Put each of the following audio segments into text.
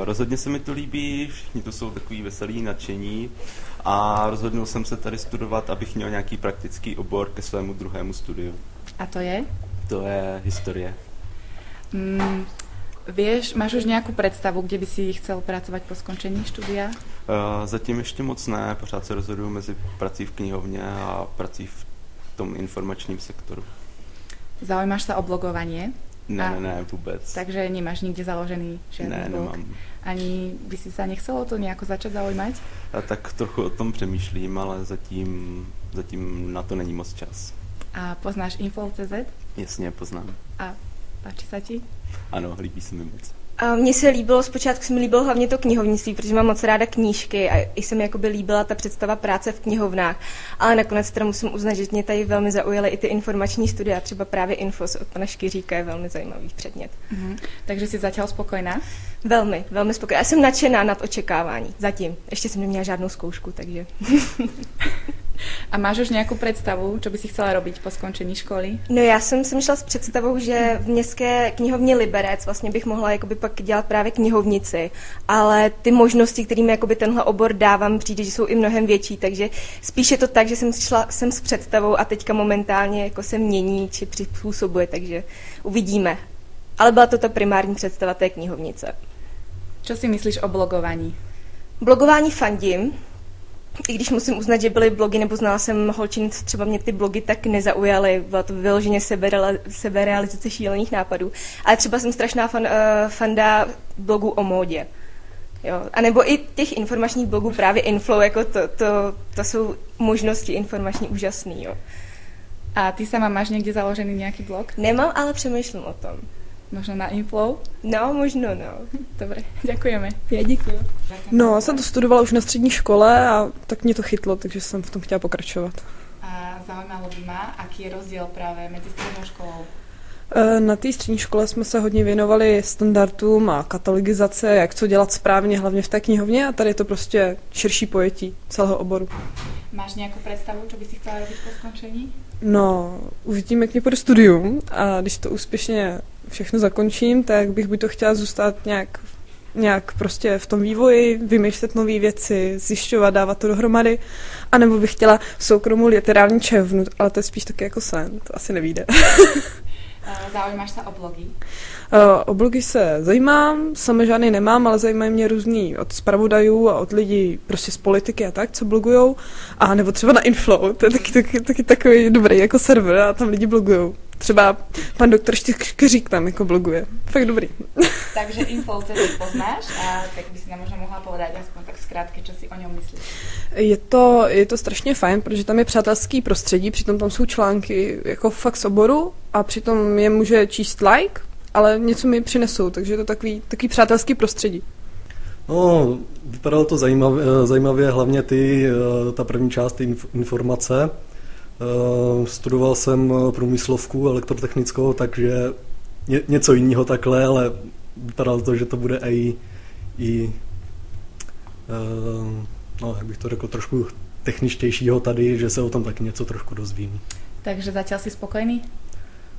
Rozhodně se mi to líbí, všichni tu jsou takový veselí, nadšení a rozhodnul jsem se tady studovat, abych měl nějaký praktický obor ke svému druhému studiu. A to je? To je historie. Vieš, máš už nějakou představu, kde by si chcel pracovat po skončení studia? Zatím ještě moc ne, pořád se rozhoduju mezi prací v knihovně a prací v tom informačním sektoru. Zaujímaš sa o blogovanie? Ne, vůbec. Takže nemáš nikde založený žádný blog? Nemám. Ani by si sa nechcelo to nějako začať zaujímať? A tak trochu o tom přemýšlím, ale zatím na to není moc čas. A poznáš Info.cz? Jasně, poznám. A páči sa ti? Ano, líbí se mi moc. A mně se líbilo, zpočátku se mi líbilo hlavně to knihovnictví, protože mám moc ráda knížky a i se mi jakoby líbila ta představa práce v knihovnách. Ale nakonec teda musím uznat, že mě tady velmi zaujaly i ty informační studia, třeba právě Infos od pana Škyříka je velmi zajímavý předmět. Takže jsi zatiaľ spokojná? Velmi, velmi spokojená. Já jsem nadšená nad očekávání. Zatím. Ještě jsem neměla žádnou zkoušku, takže... A máš už nějakou představu, co by si chcela robiť po skončení školy? No já jsem šla s představou, že v městské knihovně Liberec vlastně bych mohla jakoby pak dělat právě knihovnici, ale ty možnosti, kterými jakoby tenhle obor dávám, přijde, že jsou i mnohem větší, takže spíš je to tak, že jsem šla sem s představou a teďka momentálně jako se mění či přizpůsobuje, takže uvidíme. Ale byla to ta primární představa té knihovnice. Co si myslíš o blogování? Blogování fandím, i když musím uznat, že byly blogy, nebo znala jsem holčin, třeba mě ty blogy tak nezaujaly, byla to vyloženě seberealizace šílených nápadů, ale třeba jsem strašná fanda blogů o módě. Jo. A nebo i těch informačních blogů, právě Inflow, jako to jsou možnosti informační úžasný. Jo. A ty sama máš někde založený nějaký blog? Nemám, ale přemýšlím o tom. Možno na Inflow? No, možno, no. Dobre, ďakujeme. Já děkuji. No, já jsem to studovala už na střední škole a tak mě to chytlo, takže jsem v tom chtěla pokračovat. A zaujímalo by ma, aký je rozdíl právě mezi střední školou? Na té střední škole jsme se hodně věnovali standardům a katalogizace, jak co dělat správně, hlavně v té knihovně, a tady je to prostě širší pojetí celého oboru. Máš nějakou představu, co by si chtěla robiť po skončení? No, uvidíme, jak mě půjde studium, a když to úspěšně všechno zakončím, tak bych buď to chtěla zůstat nějak prostě v tom vývoji, vymýšlet nové věci, zjišťovat, dávat to dohromady, anebo bych chtěla soukromou literární čajovnu, ale to je spíš taky jako sen, to asi nevyjde. Zaujímáš se o blogy? O blogy se zajímám, sama žádný nemám, ale zajímají mě různý od zpravodajů a od lidí prostě z politiky a tak, co blogujou, a nebo třeba na Inflow, to je taky takový dobrý jako server a tam lidi blogujou. Třeba pan doktor Škyřík tam jako bloguje. Fakt dobrý. Takže Info.cz poznáš a tak by si nám možná mohla povedať aspoň tak zkrátke, čo si o něm myslíš. Je to strašně fajn, protože tam je přátelský prostředí, přitom tam jsou články jako fakt z oboru a přitom je může číst like, ale něco mi přinesou, takže je to takový přátelský prostředí. No, vypadalo to zajímavě, hlavně ta první část informace. Studoval jsem průmyslovku elektrotechnickou, takže něco jiného takhle, ale vypadalo to, že to bude no, jak bych to řekl, trošku techničtějšího tady, že se o tom taky něco trošku dozvím. Takže zatím jsi spokojený?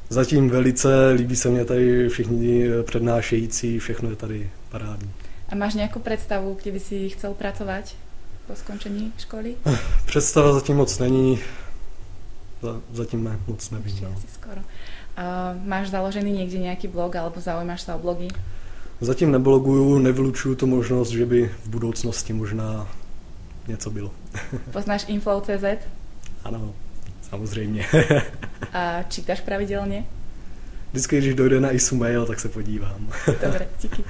Zatím velice, líbí se mě tady všichni přednášející, všechno je tady parádní. A máš nějakou představu, kde by si chcel pracovat po skončení školy? Představa zatím moc není. Zatím ne, moc nevím. No. Skoro. Máš založený někde nějaký blog, alebo zaujímaš se o blogy? Zatím nebloguju, nevylučuju tu možnost, že by v budoucnosti možná něco bylo. Poznáš Info.cz? Ano, samozřejmě. A čítáš pravidelně? Vždycky, když dojde na ISU mail, tak se podívám. Dobre, díky.